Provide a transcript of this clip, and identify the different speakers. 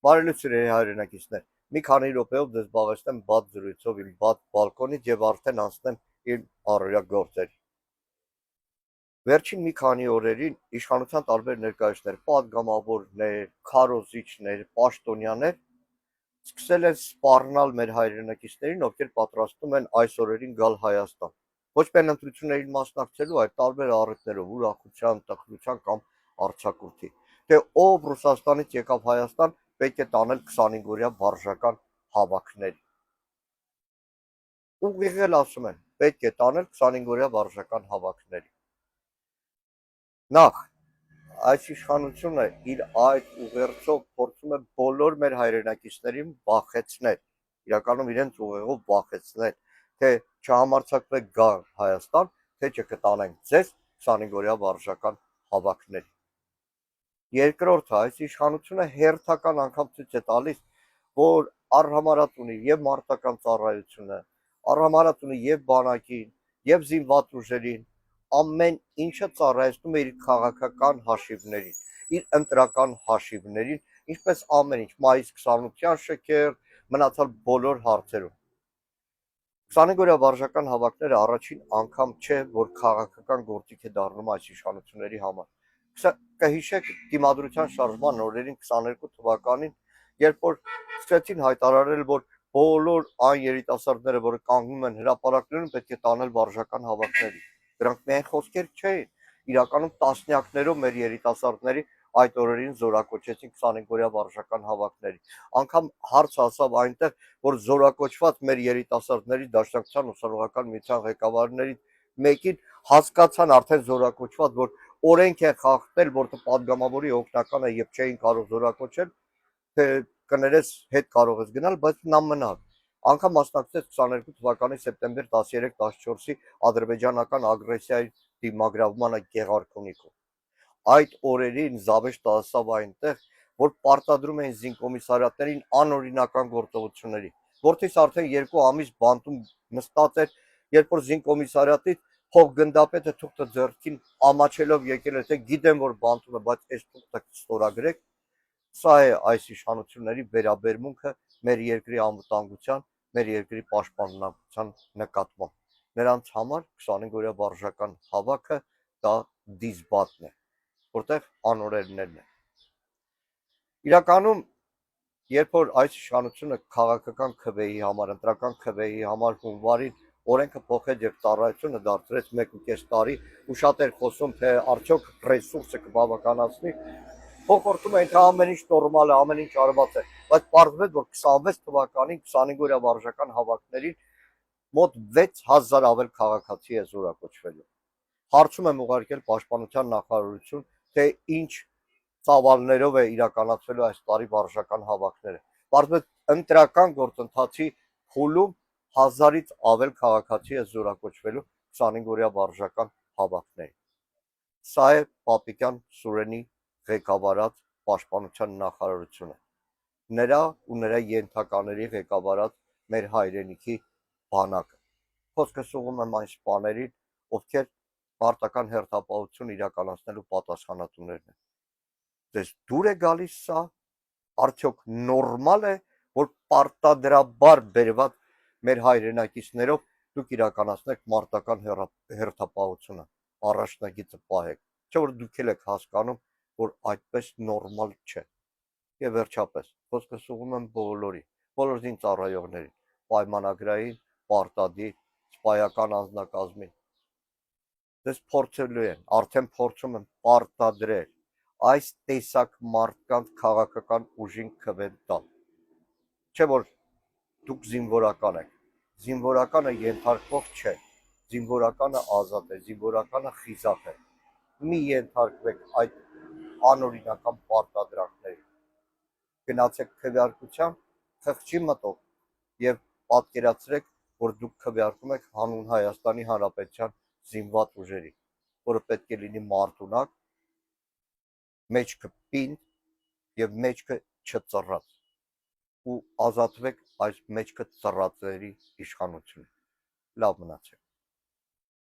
Speaker 1: Բարելույթ հայրենակիցներ, մի քանի րոպեով ձեզ զբաղեցնեմ բաց զրույցով իմ բաց բալկոնից եւ արդեն անցնեմ իմ առօրյա գործերի։ Վերջին մի քանի օրերին իշխանության տարբեր ներկայացներ, պատգամավորներ, քարոզիչներ, պաշտոնյաներ սկսել են սպառնալ մեր հայրենակիցներին, ովքեր պատրաստում են այս օրերին գալ Հայաստան։ Ոչ միայն ընտրություններին մասնակցելու, այլ տարբեր առիթներով, ուրախության, տխրության կամ արձակուրդի։ Թե ով Ռուսաստանից եկավ Հայաստան, պետք է տանել 25-օրյա վարժական հավաքների։ Ուղիղ էլ ասում են, պետք է տանել 25-օրյա վարժական հավաքների։ Նախ, այս իշխանությունը իր այդ ուղերձով փորձում է բոլոր մեր հայրենակիցներին վախեցնել, իրականում իրենց ուղեղով վախեցնել, թե չհամարձակվեք գա Հայաստան, թե չկտանենք ձեզ 25-օրյա վարժական հավաքների։ Երկրորդը, այս իշխանությունը հերթական անգամ ցույց է տալիս, որ արհամարհած ունի եւ մարտական ծառայությունը, արհամարհած ունի եւ բանակին, եւ զինված ուժերին, ամեն ինչը ծառայեցնում է իր քաղաքական հաշիվներին, իր ընտրական հաշիվներին, ինչպես ամեն ինչ, մայիս 28-յան շքեր, մնացալ բոլոր հարցերում։ 25-օրյա վարժական հավաքները առաջին անգամ չէ, որ քաղաքական գործիք է դառնում այս իշխանությունների համար։ Կհիշեք դիմադրության շարժման օրերին 22 թվականին, երբ որ սկսեցին հայտարարել, որ բոլոր այն երիտասարդները, որը կանգնում են հրապարակներում, պետք է տանել վարժական հավաքների։ Դրանք միայն խոսքեր չէին, իրականում տասնյակներով մեր երիտասարդների այդ օրերին զորակոչեցին 25-օրյա վարժական հավաքների։ Անգամ հարց ասավ այնտեղ, որ զորակոչված մեր երիտասարդների Դաշնակցության ուսանողական միության ղեկավարներից մեկին հասկացան արդեն զորակոչված, որ օրենք է խախտել, որտեղ падգամավորի օգնական է եւ չէին կարող զորակոչել, թե կներես հետ կարող ես գնալ, բայց նա մնալ։ Անգամ մասնակցեց 22 թվականի սեպտեմբեր 13-14-ի ադրբեջանական ագրեսիայի դիմագրավմանը Գեղարքունիքում։ Այդ օրերին Զավեշտը ասավ այնտեղ, որ պարտադրում էին զինկոմիսարիատներին անօրինական գործողությունների։ Որդիս արդեն 2 ամիս բանտում նստած էր, երբ որ զինկոմիսարիատից փոխգնդապետը թուղթը ձեռքին ամաչելով եկել է, թե գիտեմ, որ բանտում է, բայց այս թուղթը ստորագրեք։ Սա է այս իշխանությունների վերաբերմունքը մեր երկրի անվտանգության, մեր երկրի պաշտպանության նկատմամբ։ Նրանց համար 25-օրյա վարժական հավաքը դա դիզբատն է, որտեղ անօրեններն են։ Իրականում, երբ որ այս իշխանությունը քաղաքական քվեի համար, ընտրական քվեի համար հունվարին օրենքը փոխեց եւ ծառայությունը դարձրեց 1.5 տարի, ու շատ էր խոսում, թե արդյոք ռեսուրսը կբավականացնի, փոխորդում էին, թե ամեն ինչ նորմալ է, ամեն ինչ արված է, բայց պարզվեց, որ 26 թվականին 25-օրյա վարժական հավաքներին մոտ 6000 ավել քաղաքացի է զորակոչվելու։ Հարցում եմ ուղարկել պաշտպանության նախարարություն, թե ինչ ծավալներով է իրականացվելու այս տարի վարժական հավաքները։ Պարզվեց ընտրական գործընթացի փուլում 1000-ից ավել քաղաքացի է զորակոչվելու 25-օրյա վարժական հավաքների։ Սա է Պապիկյան Սուրենի ղեկավարած պաշտպանության նախարարությունը, նրա ու նրա ենթակաների ղեկավարած մեր հայրենիքի բանակը։ Խոսքս ուղղում եմ այն սպաներին, ովքեր մարտական հերթապահություն իրականացնելու պատասխանատուներն են։ Ձեզ դուր է գալիս սա, արդյոք նորմալ է, որ պարտադրաբար բերված մեր հայրենակիցներով դուք իրականացնեք մարտական հերթապահությունը, առաջնագիծը պահեք, չէ՞ որ դուք էլ եք հասկանում, որ այդպես նորմալ չէ։ Եվ վերջապես, խոսքս ուղղում եմ բոլոր զին ծառայողներին, պայմանագրային, պարտադիր, սպայական անձնակազմին։ Դες փորձելու են, արդեն փորձում են պարտադրել այս տեսակ մարդկանց քաղաքական ուժին քվեն տալ։ Չէ՞ որ դուք զինվորական եք, զինվորականը ենթարկվող չէ, զինվորականը ազատ է, զինվորականը խիզախ է։ Մի ենթարկվեք այդ անօրինական պարտադրանքների։ Գնացեք քվեարկության, խղճի մտով եւ պատկերացրեք, որ դուք քվեարկում եք հանուն Հայաստանի Հանրապետության զինված ուժերի, որը պետք է լինի մարդունակ, մեջքը պինդ եւ մեջքը չծռած, ու ազատվեք այս մեջքը ծռածների իշխանությունից։ Լավ մնացեք։